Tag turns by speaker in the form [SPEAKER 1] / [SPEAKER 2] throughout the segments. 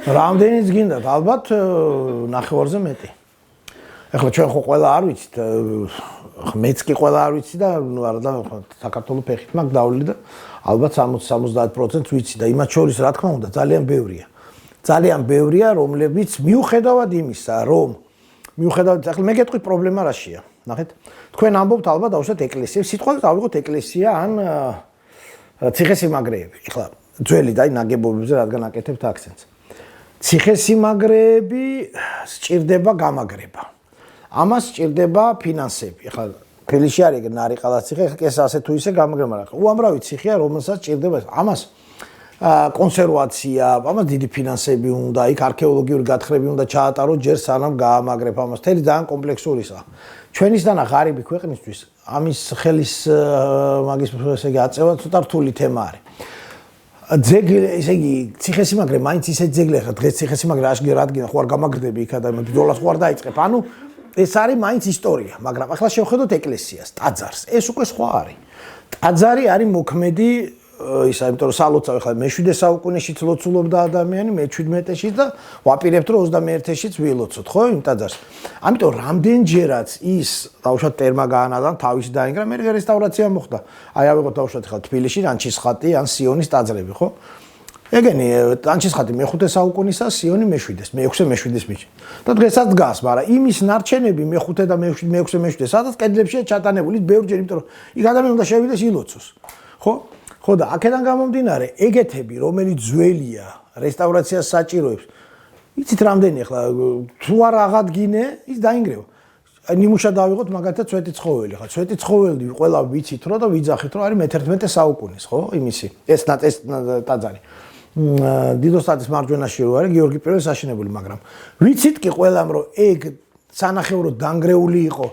[SPEAKER 1] რამდენიც გინდათ, ალბათ ნახევარზე მეტი. ეხლა ჩვენ ხო ყველა არ ვიცით, მეც კი ყველა არ ვიცი და არა და საქართველოს ფეხით მაქვს დავლილი და ალბათ 60-70% ვიცი და იმათ შორის რა თქმა უნდა ძალიან ბევრია. ძალიან ბევრია, რომლებიც მიუხედავად იმისა, რომ მიუხედავად ახლა მე გეტყვით პრობლემა რაშია. ნახეთ, თქვენ ამბობთ ალბათ დავუშვათ ეკლესიებს, სიტყვაზე დავიღოთ ეკლესია ან ციხესიმაგრეები. ეხლა ძველი და ნაგებობებზე რადგან აკეთებთ აქცენტს. ციხესიმაგრეები სჭირდება გამაგრება. ამას სჭირდება ფინანსები. ეხლა თბილისში არის ნარიყალას ციხე, ეს ასე თუ ისე გამაგრება, მაგრამ უამრავი ციხეა, რომელსაც სჭირდება ამას კონსერვაცია, ამას დიდი ფინანსები უნდა, იქ არქეოლოგიური გათხრები უნდა ჩაატაროთ ჯერ სანამ გაამაგრებ ამას. თელი ძალიან კომპლექსურია. ჩვენისთანა ღარიბი ქვეყნისთვის ამის ხელის მაგის ესე იგი აწევა ცოტა რთული თემა არის. ძეგლი, ესე იგი, ციხესიმაგრე მაინც ისეთ ძეგლი ხა დღეს ციხესიმაგრე აშკარად რადგან ხო არ გამაგრდები იქა და ბრძოლას ხო არ დაიწყებ. ანუ ეს არის მაინც ისტორია, მაგრამ ახლა შევხედოთ ეკლესიას, ტაძარს. ეს უკვე სხვა არის. ტაძარი არის მოქმედი ისა, იმიტომ რომ სალოცავ ახლა მე-7 საუკუნეშიც ლოცულობდა ადამიანი, მე-17-შიც და ვაპირებთ რომ 21-შიც ვილოცოთ, ხო, იმ ტაძარს. ამიტომ რამდენჯერაც ის დავუშვათ ტერმა გაანადა, თავისი დაინგრა, მე რესტავრაცია მოხდა. აი ავიღოთ დავუშვათ ახლა თბილისში რანჩისხატი ან სიონის ტაძრები, ხო? ეგენი რანჩისხატი მე-5 საუკუნისა, სიონი მე-7-ის, მე-6 მე-7-ის მიჩნ. და დღესაც დგას, მაგრამ იმის ნარჩენები მე-5 და მე-6 მე-7, სადაც კედლებშია ჩატანებული, ბევრჯერ, იმიტომ რომ იქ ადამიანი უნდა შევიდეს ილოცოს, ხო? ხო და აქედან გამომდინარე, ეგეთები, რომელიც ძველია, რესტავრაციას საჭიროებს, იცით რამდენი ახლა თუ არ აღადგინე, ის დაინგრევა. ნიმუშა დავიღოთ მაგალითად წვეტი ცხოველი, ხა წვეტი ცხოველი ყველა ვიცით რომ და ვიძახით რომ არის მე-11 საუკუნის, ხო? იმისი. ეს ტაძარი. დიდოსტატის მარჯვენაში რო არის გიორგი პირველის აშენებული, მაგრამ ვიცით კი ყველამ რომ ეგ სანახევროდ დანგრეული იყო,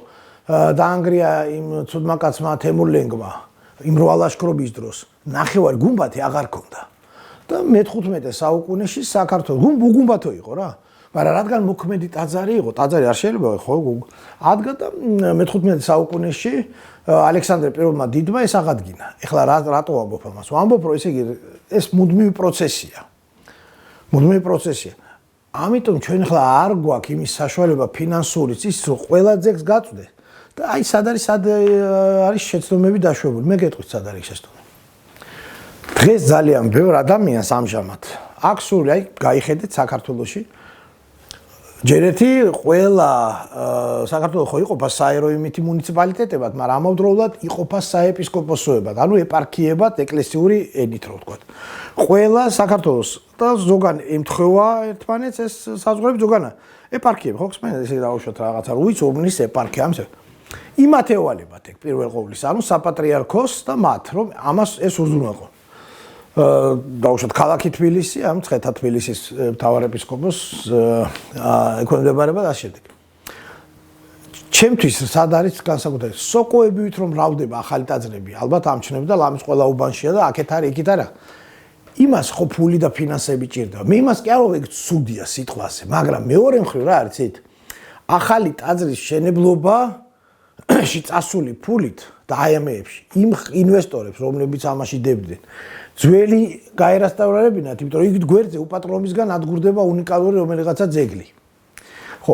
[SPEAKER 1] დაანგრია იმ ცუდმაკაცმა თემურლენგმა. იმ რვალაშქრობის დროს ნახევარი გუმბათი აღარ ქონდა და მე-15 საუკუნეში საქართველოს გუმბათო იყო რა, მაგრამ რადგან მოქმედი ტაძარი იყო, ტაძარი არ შეიძლება ხო ადგა და მე-15 საუკუნეში ალექსანდრე პირველმა დიდმა ეს აღადგინა. ეხლა რატო ვამბობ ამას? ვამბობ რომ ესე იგი ეს მუდმივი პროცესია. მუდმივი პროცესია. ამიტომ ჩვენ ახლა არ გვაქვს იმის საშუალება ფინანსურიც ის რომ ყველა ძეგლს გაწვდეს. აი სად არის შეცდომები დაშვებული. მე გეტყვით სად არის შეცდომები. დღეს ძალიან ბევრ ადამიანს ამჟამად აქვს სული, აი გაიხედეთ საქართველოში. ჯერ ერთი ყველა საქართველოს ხო იყოფა საეროიმითი მუნიციპალიტეტებად, მაგრამ ამავდროულად იყოფა საეპისკოპოსოებად, ანუ ეპარქიებად, ეკლესიური ენით რო ვთქვათ. ყველა საქართველოს და ზოგან ემთხვევა ერთმანეთს ეს საზღვრები ზოგანა ეპარქიები, ხო ხსმენთ ესე დავუშვათ რაღაცა რუის ორმნის ეპარქია ამის იმათ ევალებათ ეგ პირველ ყოვლისა, ანუ საპატრიარქოს და მათ, რომ ამას ეს უზრუნველყო. დავუშვათ ქალაქი თბილისი, ამ ცხეთა თბილისის მთავარ ეპისკოპოსს ექვემდებარება და შემდეგ. ჩემთვის სად არის განსაკუთრებით სოკოებივით რომ რავდება ახალი ტაძრები, ალბათ ამჩნევდა ლამის ყველა უბანშია და აქეთ არის, იქით არა. იმას ხო ფული და ფინანსები ჭირდება. მე იმას კი არ ვეგ ცუდია სიტყვაზე, მაგრამ მეორე მხრივ რა არის იცით? ახალი ტაძრის შენებლობა ში წასული ფულით და აი ამეებში იმ ინვესტორებს, რომლებიც ამაში დებდნენ, ძველი გაერასტავრირებინათ, იმიტომ რომ იქ გვერდზე უპატრონებისგან ადგურდება უნიკალური რომელიღაცა ძეგლი. ხო,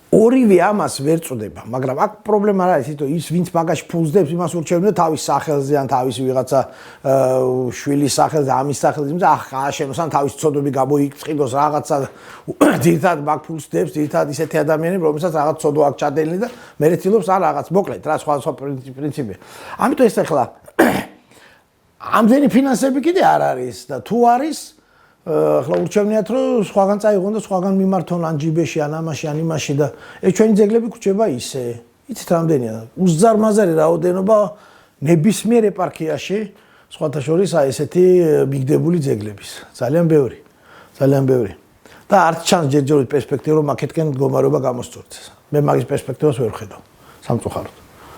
[SPEAKER 1] ორივე ამას ვერ წვდება, მაგრამ აქ პრობლემა რა არის, ის ვინც მაგაში ფულს დებს, იმას ურჩევნია თავის სახელზე ან თავის ვიღაცა შვილის სახელზე, ამის სახელზე, და ახ ააშენოს ან თავის ცოდვები გამოიწყიდოს რაღაცა ძირითადად მაგ ფულს დებს, ძირითადად ისეთი ადამიანები, რომელსაც რაღაც ცოდვა აქვს ჩადენილი და მერე ცდილობს ან რაღაც მოკლედ რა სხვა პრინციპია. ამიტომ ეს ახლა ამდენი ფინანსები კიდე არ არის და თუ არის ახლა ურჩევნიათ რომ სხვაგან წაიღონ და სხვაგან მიმართონ ან ჯიბეში ან ამაში ან იმაში და ეს ჩვენი ძეგლები გვჭება ისე. იცით რამდენია? უზარმაზარი რაოდენობა ნებისმიერ ეპარქიაში სხვათა შორის აი ესეთი მიგდებული ძეგლების. ძალიან ბევრი. ძალიან ბევრი. და არც ჩანს ჯერჯერობით პერსპექტივა რომ აქეთკენ მდგომარეობა გამოსწორდეს. მე მაგის პერსპექტივას ვერ ვხედავ. სამწუხაროდ.